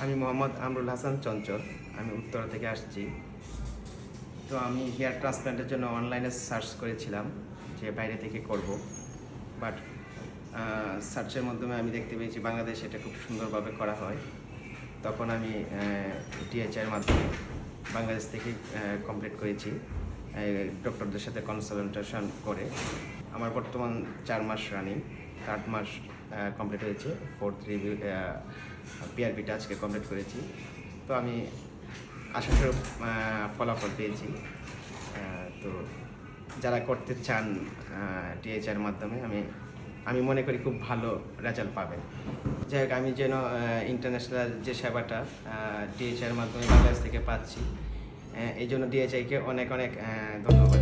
আমি মোহাম্মদ আমরুল হাসান চঞ্চল। আমি উত্তরা থেকে আসছি। তো আমি হেয়ার ট্রান্সপ্ল্যান্টের জন্য অনলাইনে সার্চ করেছিলাম যে বাইরে থেকে করব, বাট সার্চের মাধ্যমে আমি দেখতে পেয়েছি বাংলাদেশে এটা খুব সুন্দরভাবে করা হয়। তখন আমি ডিএইচআইয়ের মাধ্যমে বাংলাদেশ থেকে কমপ্লিট করেছি, ডক্টরদের সাথে কনসালটেশন করে। আমার বর্তমান 4 মাস রানিং, 8 মাস কমপ্লিট হয়েছে। 4th রিভিউ পিআরবিটা আজকে কমপ্লিট করেছি। তো আমি আশাস্বরূপ ফলাফল পেয়েছি। তো যারা করতে চান ডিএইচআইয়ের মাধ্যমে আমি মনে করি খুব ভালো রেজাল্ট পাবেন। যাই হোক, আমি যেন ইন্টারন্যাশনাল যে সেবাটা ডিএইচআইয়ের মাধ্যমে বাংলাদেশ থেকে পাচ্ছি, এই জন্য ডিএইচআইকে অনেক অনেক ধন্যবাদ।